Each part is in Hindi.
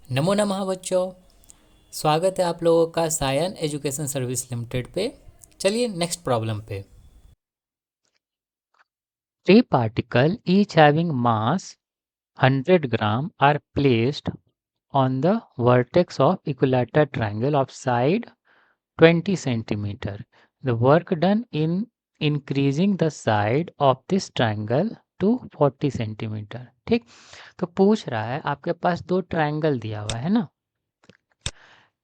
नमो नमः बच्चों। स्वागत है आप लोगों का सायन एजुकेशन सर्विस लिमिटेड पे। चलिए नेक्स्ट प्रॉब्लम पे। Three particles, each having mass 100 gram, are placed on the vertex of equilateral triangle of side 20 centimeter. The work done in increasing the side of this triangle to 40 centimeter. ठीक, तो पूछ रहा है आपके पास दो ट्रायंगल दिया हुआ है ना।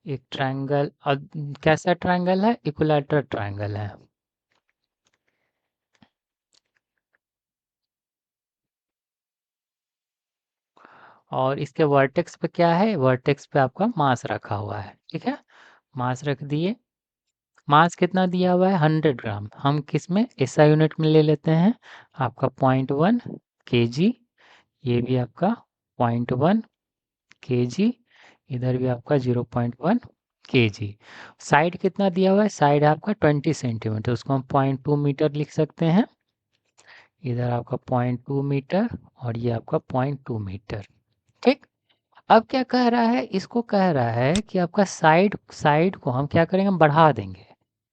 एक ट्रायंगल और कैसा ट्रायंगल है, इक्विलैटरल ट्रायंगल है। और इसके वर्टेक्स पे क्या है, वर्टेक्स पे आपका मास रखा हुआ है। ठीक है, मास रख दिए। मास कितना दिया हुआ है, 100 ग्राम। हम किस में, एसआई यूनिट में ले लेते हैं। आपका 0.1 kg, ये भी आपका 0.1 kg, इधर भी आपका 0.1 kg। साइड कितना दिया हुआ है, साइड आपका 20 सेंटीमीटर, उसको हम 0.2 मीटर लिख सकते हैं। इधर आपका 0.2 मीटर और ये आपका 0.2 मीटर। ठीक, अब क्या कह रहा है, इसको कह रहा है कि आपका साइड साइड को हम क्या करेंगे, हम बढ़ा देंगे।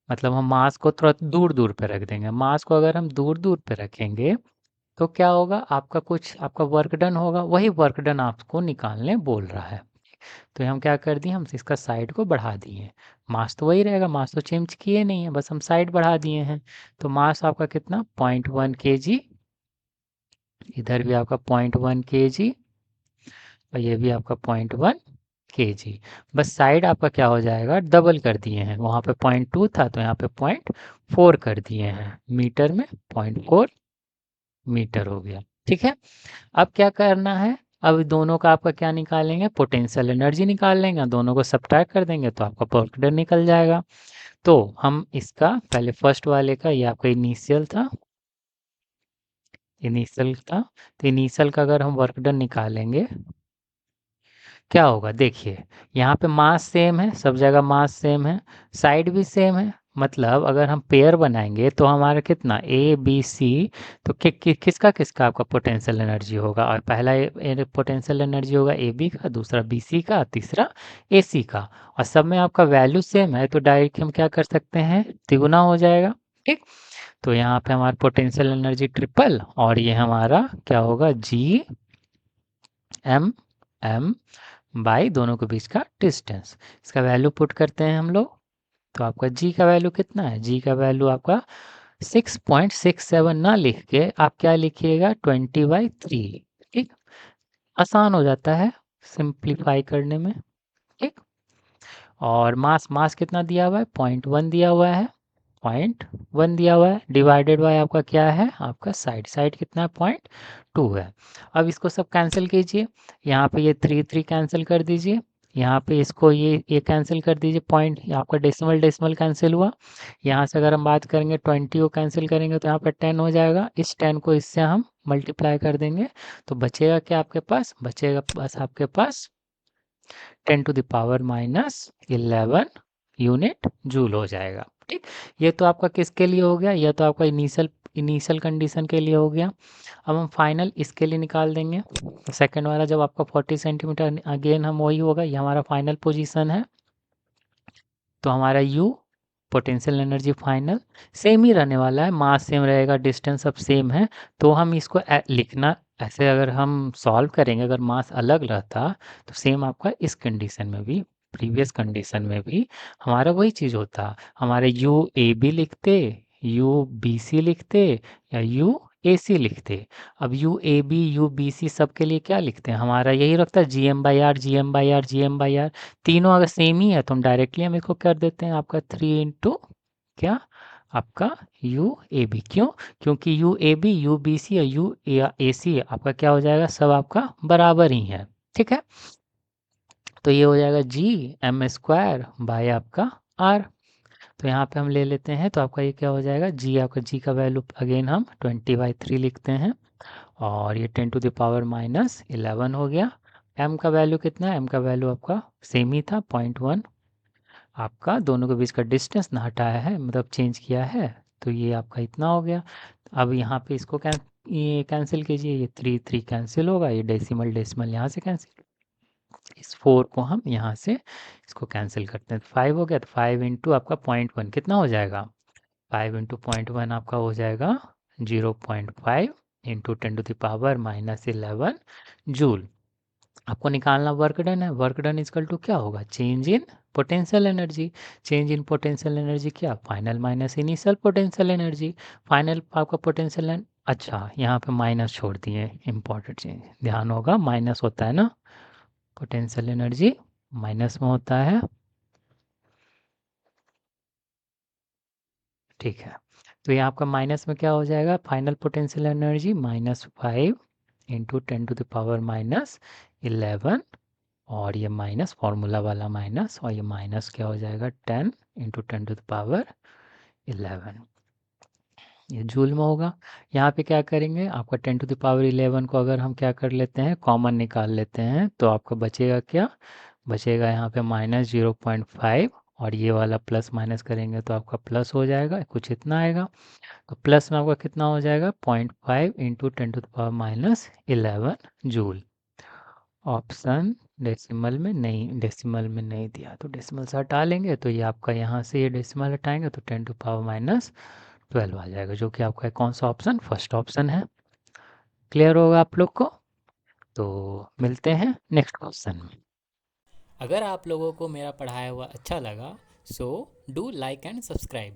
मतलब हम मास को थोड़ा दूर दूर पे रख देंगे। मास को अगर हम दूर दूर पे रखेंगे तो क्या होगा, आपका कुछ आपका वर्क डन होगा, वही वर्क डन आपको निकालने बोल रहा है। तो हम क्या कर दिए, हम इसका साइड को बढ़ा दिए। मास तो वही रहेगा, मास तो चेंज किए नहीं है, बस हम साइड बढ़ा दिए हैं। तो मास आपका कितना, 0.1 kg, इधर भी आपका 0.1 kg और ये भी आपका 0.1 kg। बस साइड आपका क्या हो जाएगा, डबल कर दिए हैं। वहाँ पे 0.2 था तो यहाँ पे 0.4 कर दिए हैं। मीटर में 0.4 मीटर हो गया। ठीक है, अब क्या करना है, अब दोनों का आपका क्या निकालेंगे, पोटेंशियल एनर्जी निकाल लेंगे। दोनों को सब्ट्रैक्ट कर देंगे तो आपका वर्क डन निकल जाएगा। तो हम इसका पहले फर्स्ट वाले का, ये आपका इनिशियल था, इनिशियल था, तो इनिशियल का अगर हम वर्क डन निकालेंगे क्या होगा, देखिए यहाँ पे मास सेम है, सब जगह मास सेम है, साइड भी सेम है। मतलब अगर हम पेयर बनाएंगे तो हमारा कितना, ए बी सी, तो किसका किसका आपका पोटेंशियल एनर्जी होगा। और पहला पोटेंशियल एनर्जी होगा ए बी का, दूसरा बी सी का, तीसरा ए सी का। और सब में आपका वैल्यू सेम है तो डायरेक्ट हम क्या कर सकते हैं, तिगुना हो जाएगा। ठीक, तो यहाँ पे हमारा पोटेंशियल एनर्जी ट्रिपल, और ये हमारा क्या होगा, जी एम एम बाई दोनों के बीच का डिस्टेंस। इसका वैल्यू पुट करते हैं हम लोग, तो आपका g का वैल्यू कितना है, g का वैल्यू आपका 6.67 ना लिख के आप क्या लिखिएगा, 20/3। ठीक, आसान हो जाता है सिंप्लीफाई करने में। ठीक, और मास मास कितना दिया हुआ है, 0.1 दिया हुआ है, 0.1 दिया हुआ है, डिवाइडेड बाय आपका क्या है, आपका साइड साइड कितना है, 0.2 है। अब इसको सब कैंसिल कीजिए, यहाँ पे ये 3 कैंसिल कर दीजिए, यहाँ पे इसको ये कैंसिल कर दीजिए, पॉइंट आपका डेसिमल डेसिमल कैंसिल हुआ। यहाँ से अगर हम बात करेंगे 20 को कैंसिल करेंगे तो यहाँ पे 10 हो जाएगा। इस 10 को इससे हम मल्टीप्लाई कर देंगे तो बचेगा क्या आपके पास, बचेगा बस आपके पास 10⁻⁻11 यूनिट जूल हो जाएगा। ठीक, ये तो आपका किसके लिए हो गया, ये तो आपका इनिशियल इनिशियल कंडीशन के लिए हो गया। अब हम फाइनल इसके लिए निकाल देंगे। सेकंड वाला जब आपका 40 सेंटीमीटर, अगेन हम वही होगा, ये हमारा फाइनल पोजीशन है। तो हमारा U potential energy final same ही रहने वाला है, मास सेम रहेगा, डिस्टेंस सब सेम है। तो हम इसको लिखना ऐसे, अगर हम सॉल्व करेंगे, अगर मास अलग रहता तो सेम आपका इस कंडीशन में भी, प्रीवियस कंडीशन में भी हमारा वही चीज़ होता। हमारे यू ए बी लिखते, यू बी सी लिखते, या यू ए सी लिखते। अब U A B U B C सब के लिए क्या लिखते हैं, हमारा यही रखता है GM/R GM/R GM/R। तीनों अगर सेम ही है तो हम डायरेक्टली हम इसको कर देते हैं आपका 3 इंटू क्या, आपका यू ए बी। क्यों, क्योंकि U A B U B C और यू ए सी आपका क्या हो जाएगा, सब आपका बराबर ही है। ठीक है, तो ये हो जाएगा G m² आपका R। तो यहाँ पे हम ले लेते हैं, तो आपका ये क्या हो जाएगा, जी आपका जी का वैल्यू अगेन हम 20/3 लिखते हैं, और ये 10⁻⁻11 हो गया। एम का वैल्यू कितना है, एम का वैल्यू आपका सेम ही था, 0.1। आपका दोनों के बीच का डिस्टेंस ना हटाया है, मतलब चेंज किया है, तो ये आपका इतना हो गया। अब यहाँ पे इसको ये कैंसिल कीजिए, ये 3 3 कैंसिल होगा, ये डेसिमल डेसिमल यहाँ से कैंसिल, इस 4 को हम यहाँ से इसको कैंसिल करते हैं, 5 हो गया। तो 5 इंटू आपका 0.1 कितना हो जाएगा, 5 इंटू 0.1 आपका हो जाएगा 0.5 इंटू 10⁻⁻11 जूल। आपको निकालना वर्क डन है। वर्क डन इजकल टू क्या होगा, change in potential energy. Change in potential energy क्या, final minus initial potential energy. Final आपका पोटेंशियल, अच्छा यहाँ पे माइनस छोड़ दिए, इंपॉर्टेंट चेंज ध्यान होगा, माइनस होता है ना, पोटेंशियल एनर्जी माइनस में होता है, ठीक है। तो ये आपका माइनस में क्या हो जाएगा, फाइनल पोटेंशियल एनर्जी -5 इंटू 10⁻⁻11, और ये माइनस फॉर्मूला वाला माइनस, और ये माइनस क्या हो जाएगा 10 इंटू 10⁻11, ये जूल में होगा। यहाँ पे क्या करेंगे, आपका 10⁻11 को अगर हम क्या कर लेते हैं, कॉमन निकाल लेते हैं, तो आपका बचेगा क्या, बचेगा यहाँ पे -0.5, और ये वाला प्लस माइनस करेंगे तो आपका प्लस हो जाएगा, कुछ इतना आएगा। तो प्लस में आपका कितना हो जाएगा 0.5 इंटू 10⁻11 जूल। ऑप्शन डेसिमल में नहीं दिया, तो डेसिमल से हटा लेंगे, तो ये आपका यहाँ से ये डेसिमल हटाएंगे तो 10⁻12 आ जाएगा, जो कि आपका कौन सा ऑप्शन, फर्स्ट ऑप्शन है। क्लियर होगा आप लोग को। तो मिलते हैं नेक्स्ट क्वेश्चन में। अगर आप लोगों को मेरा पढ़ाया हुआ अच्छा लगा, so do like and subscribe.